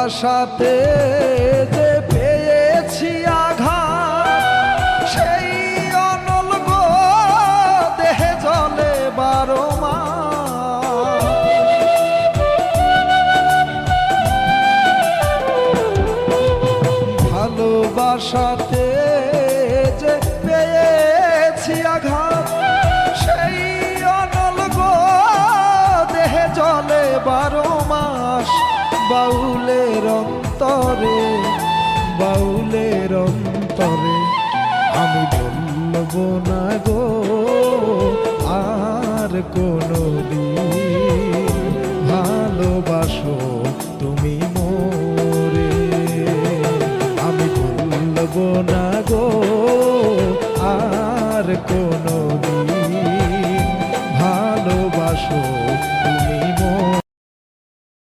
ভালোবাসাতে যে পেয়েছি আঘাত, সেই অনল গো দেহে জলে 12 মাস। ভালোবাসাতে যে পেয়েছি আঘাত, সেই অনল গো দেহে জলে 12 মাস। বাউলের অন্তরে, বাউলের অন্তরে আমি বলবো না গো আর কোনদিন ভালোবাসো